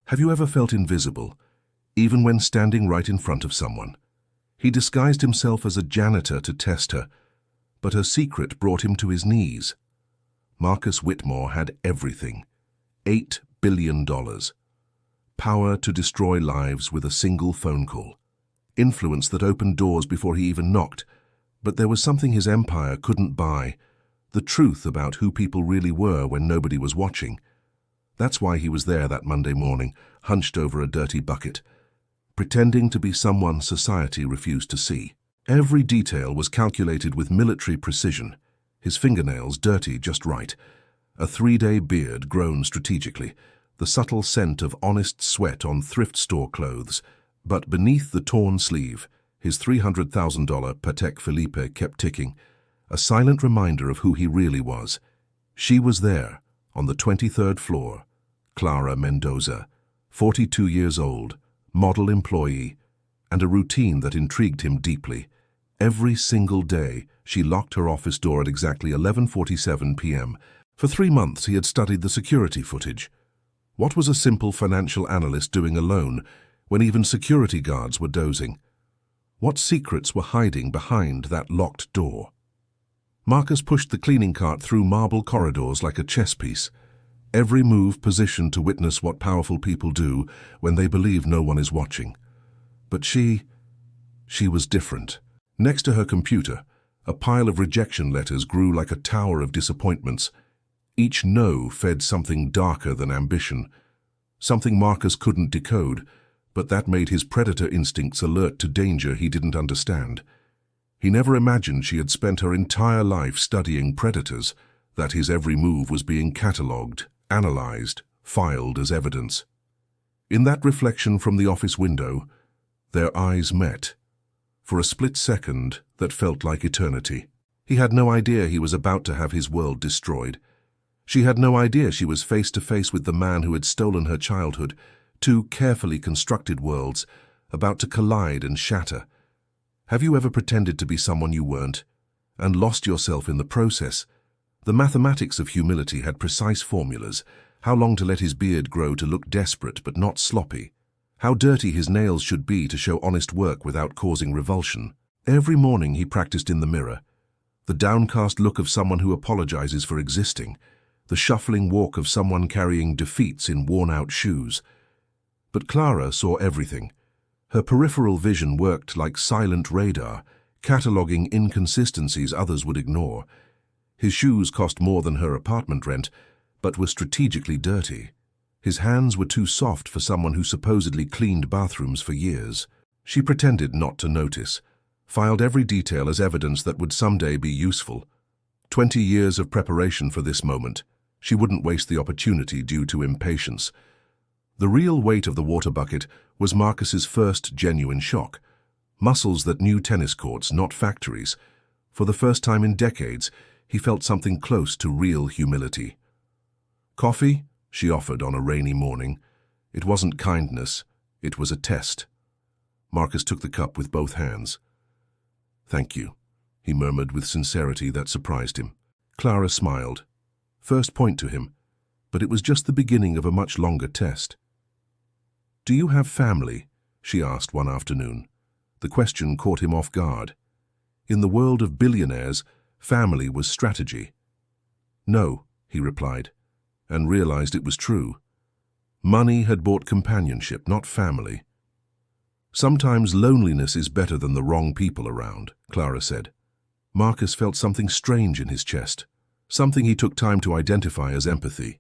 Have you ever felt invisible, even when standing right in front of someone? He disguised himself as a janitor to test her, but her secret brought him to his knees. Marcus Whitmore had everything. $8 billion. Power to destroy lives with a single phone call. Influence that opened doors before he even knocked. But there was something his empire couldn't buy. The truth about who people really were when nobody was watching. That's why he was there that Monday morning, hunched over a dirty bucket, pretending to be someone society refused to see. Every detail was calculated with military precision. His fingernails dirty just right. A 3-day beard grown strategically. The subtle scent of honest sweat on thrift store clothes. But beneath the torn sleeve, his $300,000 Patek Philippe kept ticking. A silent reminder of who he really was. She was there, on the 23rd floor. Clara Mendoza, 42 years old, model employee, and a routine that intrigued him deeply. Every single day, she locked her office door at exactly 11:47 p.m. For 3 months, he had studied the security footage. What was a simple financial analyst doing alone when even security guards were dozing? What secrets were hiding behind that locked door? Marcus pushed the cleaning cart through marble corridors like a chess piece, every move positioned to witness what powerful people do when they believe no one is watching. But she was different. Next to her computer, a pile of rejection letters grew like a tower of disappointments. Each no fed something darker than ambition, something Marcus couldn't decode, but that made his predator instincts alert to danger he didn't understand. He never imagined she had spent her entire life studying predators, that his every move was being catalogued, analyzed, filed as evidence. In that reflection from the office window, their eyes met. For a split second that felt like eternity. He had no idea he was about to have his world destroyed. She had no idea she was face to face with the man who had stolen her childhood, 2 carefully constructed worlds, about to collide and shatter. Have you ever pretended to be someone you weren't, and lost yourself in the process? The mathematics of humility had precise formulas: how long to let his beard grow to look desperate but not sloppy, how dirty his nails should be to show honest work without causing revulsion. Every morning he practiced in the mirror, the downcast look of someone who apologizes for existing, the shuffling walk of someone carrying defeats in worn-out shoes. But Clara saw everything. Her peripheral vision worked like silent radar, cataloging inconsistencies others would ignore. His shoes cost more than her apartment rent, but were strategically dirty. His hands were too soft for someone who supposedly cleaned bathrooms for years. She pretended not to notice, filed every detail as evidence that would someday be useful. 20 years of preparation for this moment. She wouldn't waste the opportunity due to impatience. The real weight of the water bucket was Marcus's first genuine shock. Muscles that knew tennis courts, not factories. For the first time in decades, he felt something close to real humility. "Coffee?" she offered on a rainy morning. It wasn't kindness, it was a test. Marcus took the cup with both hands. "Thank you," he murmured with sincerity that surprised him. Clara smiled. First point to him, but it was just the beginning of a much longer test. "Do you have family?" she asked one afternoon. The question caught him off guard. In the world of billionaires, family was strategy. "No," he replied, and realized it was true. Money had bought companionship, not family. "Sometimes loneliness is better than the wrong people around," Clara said. Marcus felt something strange in his chest, something he took time to identify as empathy.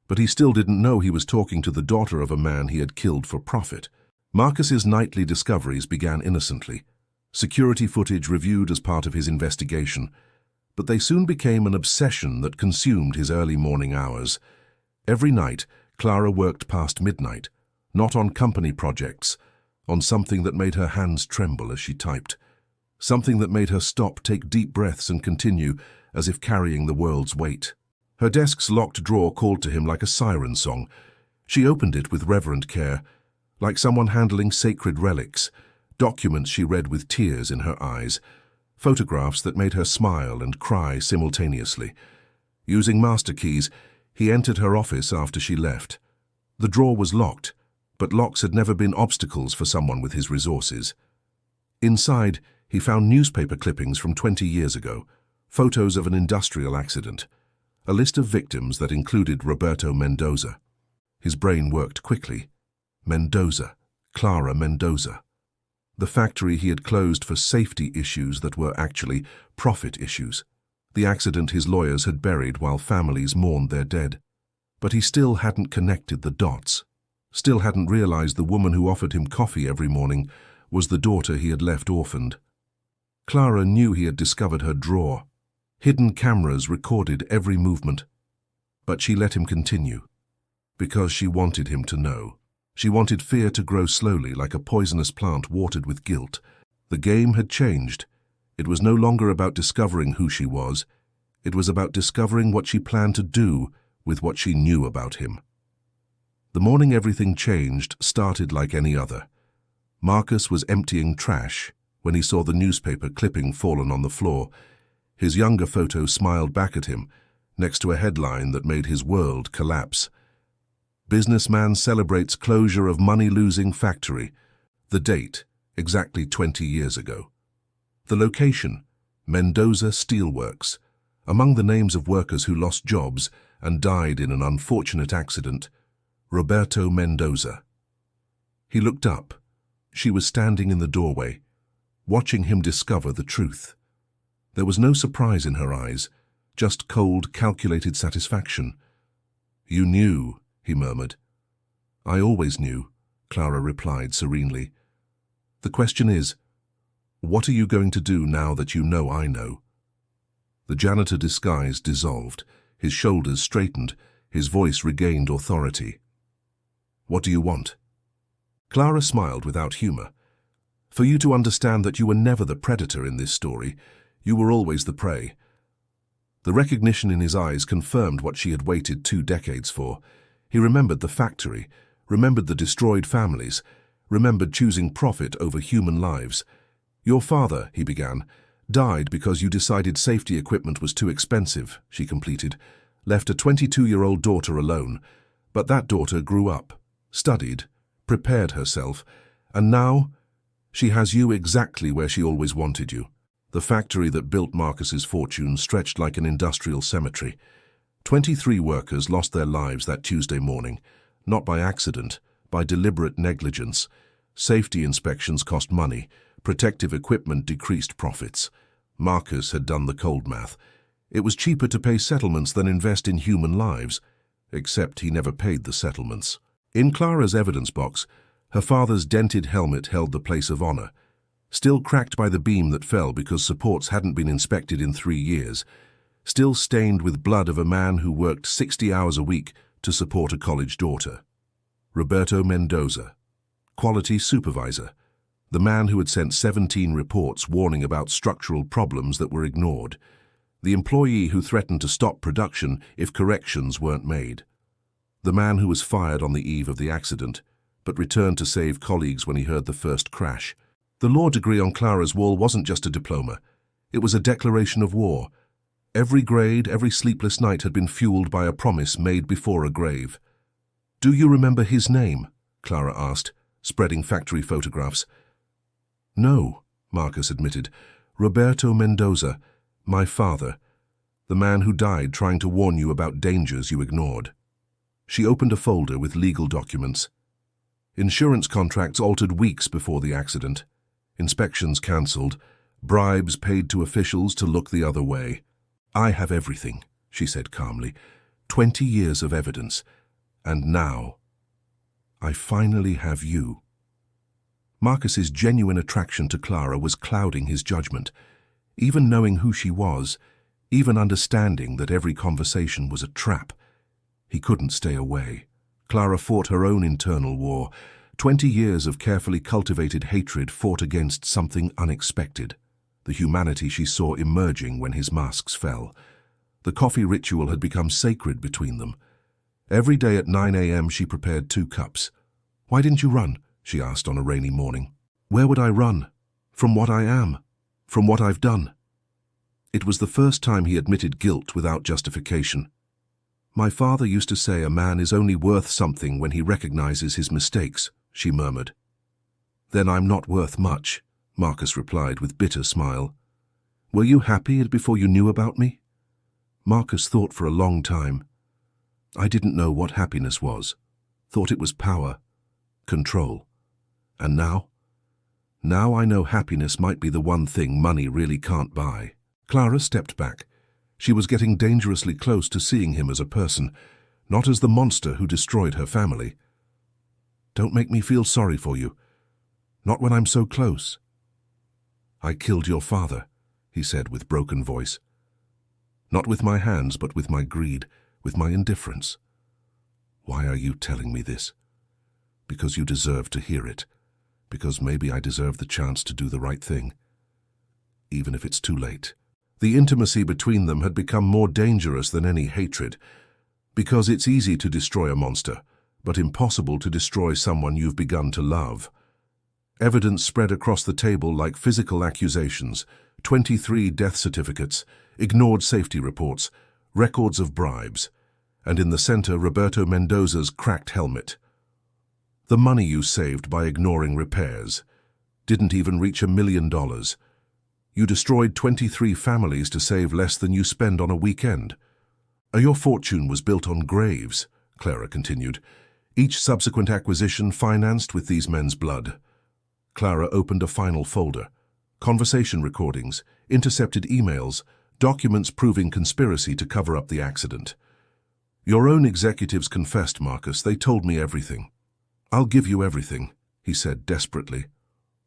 But he still didn't know he was talking to the daughter of a man he had killed for profit. Marcus's nightly discoveries began innocently, security footage reviewed as part of his investigation, but they soon became an obsession that consumed his early morning hours. Every night, Clara worked past midnight, not on company projects, on something that made her hands tremble as she typed, something that made her stop, take deep breaths and continue, as if carrying the world's weight. Her desk's locked drawer called to him like a siren song. She opened it with reverent care, like someone handling sacred relics, documents she read with tears in her eyes, photographs that made her smile and cry simultaneously. Using master keys, he entered her office after she left. The drawer was locked, but locks had never been obstacles for someone with his resources. Inside, he found newspaper clippings from 20 years ago, photos of an industrial accident, a list of victims that included Roberto Mendoza. His brain worked quickly. Mendoza, Clara Mendoza. The factory he had closed for safety issues that were actually profit issues. The accident his lawyers had buried while families mourned their dead. But he still hadn't connected the dots. Still hadn't realized the woman who offered him coffee every morning was the daughter he had left orphaned. Clara knew he had discovered her drawer. Hidden cameras recorded every movement. But she let him continue. Because she wanted him to know. She wanted fear to grow slowly like a poisonous plant watered with guilt. The game had changed. It was no longer about discovering who she was. It was about discovering what she planned to do with what she knew about him. The morning everything changed started like any other. Marcus was emptying trash when he saw the newspaper clipping fallen on the floor. His younger photo smiled back at him, next to a headline that made his world collapse. Businessman celebrates closure of money-losing factory. The date, exactly 20 years ago. The location, Mendoza Steelworks. Among the names of workers who lost jobs and died in an unfortunate accident, Roberto Mendoza. He looked up. She was standing in the doorway, watching him discover the truth. There was no surprise in her eyes, just cold, calculated satisfaction. "You knew," he murmured. "I always knew," Clara replied serenely. "The question is, what are you going to do now that you know I know?" The janitor disguise dissolved, his shoulders straightened, his voice regained authority. "What do you want?" Clara smiled without humor. "For you to understand that you were never the predator in this story, you were always the prey." The recognition in his eyes confirmed what she had waited 2 decades for. He remembered the factory, remembered the destroyed families, remembered choosing profit over human lives. "Your father," he began, "died because you decided safety equipment was too expensive," she completed, "left a 22-year-old daughter alone. But that daughter grew up, studied, prepared herself, and now she has you exactly where she always wanted you." The factory that built Marcus's fortune stretched like an industrial cemetery. 23 workers lost their lives that Tuesday morning, not by accident, by deliberate negligence. Safety inspections cost money, protective equipment decreased profits. Marcus had done the cold math. It was cheaper to pay settlements than invest in human lives, except he never paid the settlements. In Clara's evidence box, her father's dented helmet held the place of honor, still cracked by the beam that fell because supports hadn't been inspected in 3 years, still stained with blood of a man who worked 60 hours a week to support a college daughter. Roberto Mendoza, quality supervisor, the man who had sent 17 reports warning about structural problems that were ignored, the employee who threatened to stop production if corrections weren't made, the man who was fired on the eve of the accident, but returned to save colleagues when he heard the first crash. The law degree on Clara's wall wasn't just a diploma. It was a declaration of war. Every grade, every sleepless night had been fueled by a promise made before a grave. "Do you remember his name?" Clara asked, spreading factory photographs. "No," Marcus admitted. "Roberto Mendoza, my father, the man who died trying to warn you about dangers you ignored." She opened a folder with legal documents. Insurance contracts altered weeks before the accident. Inspections cancelled, bribes paid to officials to look the other way. "I have everything," she said calmly. 20 years of evidence. And now, I finally have you. Marcus's genuine attraction to Clara was clouding his judgment. Even knowing who she was, even understanding that every conversation was a trap, he couldn't stay away. Clara fought her own internal war. 20 years of carefully cultivated hatred fought against something unexpected, the humanity she saw emerging when his masks fell. The coffee ritual had become sacred between them. Every day at 9 a.m. she prepared 2 cups. "Why didn't you run?" she asked on a rainy morning. "Where would I run? From what I am, from what I've done." It was the first time he admitted guilt without justification. "My father used to say a man is only worth something when he recognizes his mistakes." she murmured. Then I'm not worth much, Marcus replied with bitter smile. Were you happy before you knew about me? Marcus thought for a long time. I didn't know what happiness was. Thought it was power, control. And now? Now I know happiness might be the one thing money really can't buy. Clara stepped back. She was getting dangerously close to seeing him as a person, not as the monster who destroyed her family. Don't make me feel sorry for you. Not when I'm so close. I killed your father, he said with broken voice. Not with my hands, but with my greed, with my indifference. Why are you telling me this? Because you deserve to hear it. Because maybe I deserve the chance to do the right thing. Even if it's too late. The intimacy between them had become more dangerous than any hatred. Because it's easy to destroy a monster, but impossible to destroy someone you've begun to love. Evidence spread across the table like physical accusations, 23 death certificates, ignored safety reports, records of bribes, and in the center Roberto Mendoza's cracked helmet. The money you saved by ignoring repairs didn't even reach $1 million. You destroyed 23 families to save less than you spend on a weekend. Your fortune was built on graves, Clara continued, each subsequent acquisition financed with these men's blood. Clara opened a final folder. Conversation recordings, intercepted emails, documents proving conspiracy to cover up the accident. Your own executives confessed, Marcus. They told me everything. I'll give you everything, he said desperately.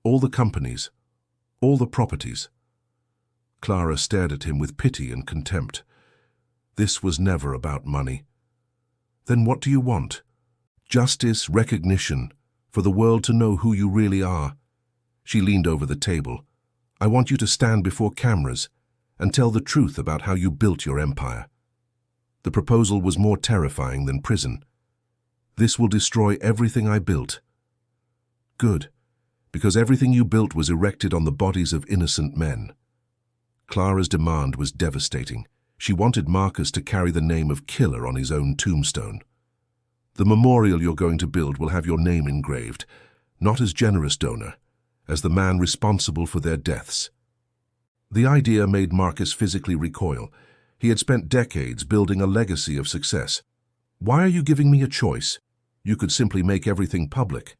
All the companies, all the properties. Clara stared at him with pity and contempt. This was never about money. Then what do you want? Justice, recognition, for the world to know who you really are. She leaned over the table. I want you to stand before cameras and tell the truth about how you built your empire. The proposal was more terrifying than prison. This will destroy everything I built. Good, because everything you built was erected on the bodies of innocent men. Clara's demand was devastating. She wanted Marcus to carry the name of killer on his own tombstone. The memorial you're going to build will have your name engraved, not as generous donor, as the man responsible for their deaths. The idea made Marcus physically recoil. He had spent decades building a legacy of success. Why are you giving me a choice? You could simply make everything public.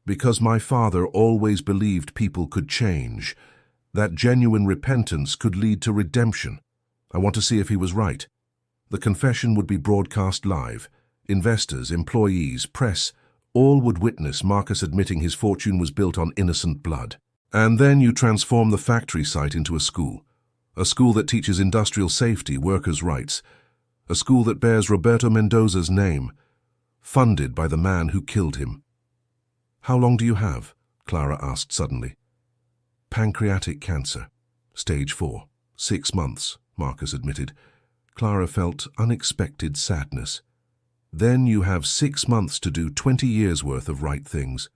Because my father always believed people could change, that genuine repentance could lead to redemption. I want to see if he was right. The confession would be broadcast live. Investors, employees, press, all would witness Marcus admitting his fortune was built on innocent blood. And then you transform the factory site into a school that teaches industrial safety, workers' rights, a school that bears Roberto Mendoza's name, funded by the man who killed him. How long do you have? Clara asked suddenly. Pancreatic cancer, stage 4, 6 months, Marcus admitted. Clara felt unexpected sadness. Then you have 6 months to do 20 years' worth of right things.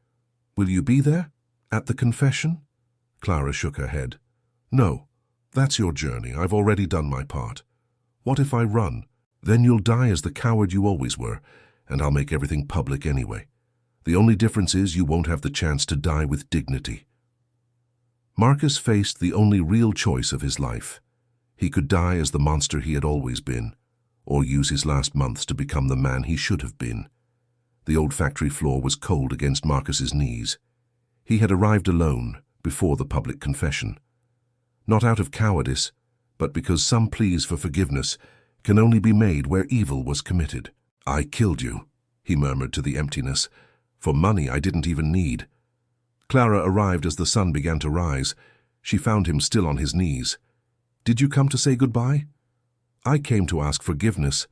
Will you be there? At the confession? Clara shook her head. No, that's your journey. I've already done my part. What if I run? Then you'll die as the coward you always were, and I'll make everything public anyway. The only difference is you won't have the chance to die with dignity. Marcus faced the only real choice of his life. He could die as the monster he had always been, or use his last months to become the man he should have been. The old factory floor was cold against Marcus's knees. He had arrived alone before the public confession. Not out of cowardice, but because some pleas for forgiveness can only be made where evil was committed. I killed you, he murmured to the emptiness. For money I didn't even need. Clara arrived as the sun began to rise. She found him still on his knees. Did you come to say goodbye? I came to ask forgiveness.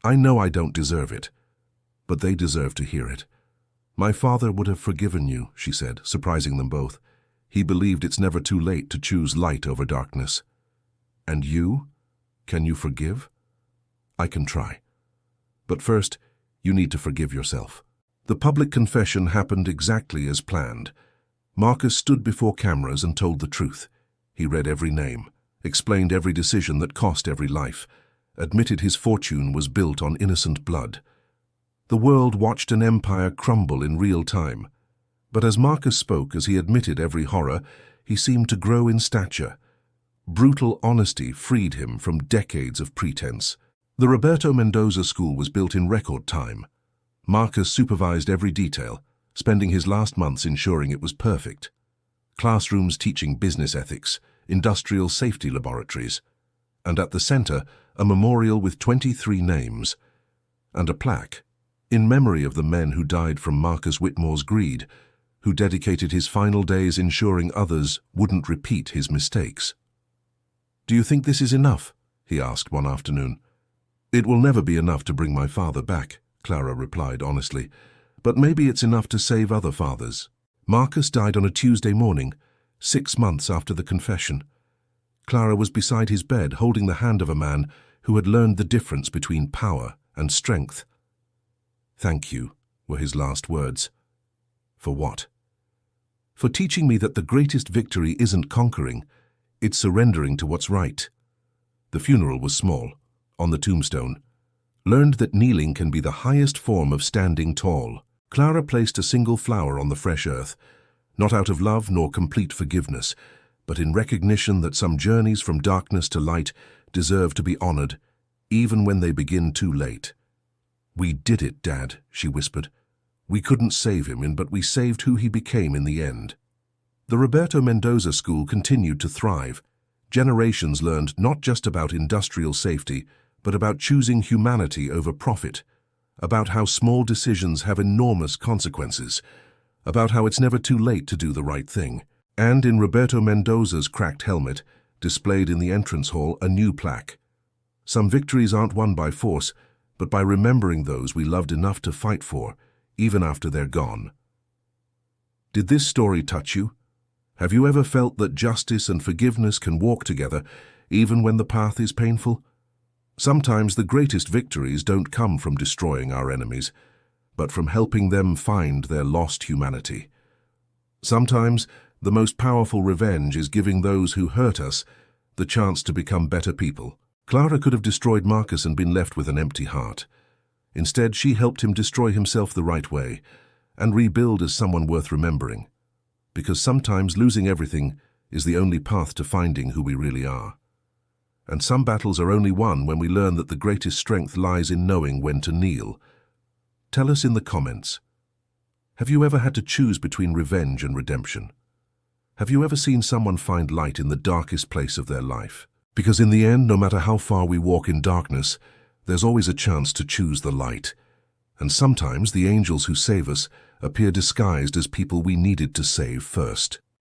I know I don't deserve it, but they deserve to hear it. My father would have forgiven you, she said, surprising them both. He believed it's never too late to choose light over darkness. And you? Can you forgive? I can try. But first, you need to forgive yourself. The public confession happened exactly as planned. Marcus stood before cameras and told the truth. He read every name, explained every decision that cost every life, admitted his fortune was built on innocent blood. The world watched an empire crumble in real time. But as Marcus spoke, as he admitted every horror, he seemed to grow in stature. Brutal honesty freed him from decades of pretense. The Roberto Mendoza School was built in record time. Marcus supervised every detail, spending his last months ensuring it was perfect. Classrooms teaching business ethics, industrial safety laboratories, and at the center, a memorial with 23 names, and a plaque, in memory of the men who died from Marcus Whitmore's greed, who dedicated his final days ensuring others wouldn't repeat his mistakes. "Do you think this is enough?" he asked one afternoon. "It will never be enough to bring my father back," Clara replied honestly, "but maybe it's enough to save other fathers." Marcus died on a Tuesday morning, 6 months after the confession. Clara was beside his bed, holding the hand of a man who had learned the difference between power and strength. "Thank you," were his last words. For what? For teaching me that the greatest victory isn't conquering, it's surrendering to what's right. The funeral was small. On the tombstone, "Learned that kneeling can be the highest form of standing tall." Clara placed a single flower on the fresh earth, not out of love nor complete forgiveness, but in recognition that some journeys from darkness to light deserve to be honored, even when they begin too late. "We did it, Dad," she whispered. "We couldn't save him, but we saved who he became in the end." The Roberto Mendoza School continued to thrive. Generations learned not just about industrial safety, but about choosing humanity over profit, about how small decisions have enormous consequences, about how it's never too late to do the right thing. And in Roberto Mendoza's cracked helmet, displayed in the entrance hall, a new plaque. "Some victories aren't won by force, but by remembering those we loved enough to fight for, even after they're gone." Did this story touch you? Have you ever felt that justice and forgiveness can walk together, even when the path is painful? Sometimes the greatest victories don't come from destroying our enemies, but from helping them find their lost humanity. Sometimes the most powerful revenge is giving those who hurt us the chance to become better people. Clara could have destroyed Marcus and been left with an empty heart. Instead, she helped him destroy himself the right way and rebuild as someone worth remembering. Because sometimes losing everything is the only path to finding who we really are. And some battles are only won when we learn that the greatest strength lies in knowing when to kneel. Tell us in the comments. Have you ever had to choose between revenge and redemption? Have you ever seen someone find light in the darkest place of their life? Because in the end, no matter how far we walk in darkness, there's always a chance to choose the light. And sometimes the angels who save us appear disguised as people we needed to save first.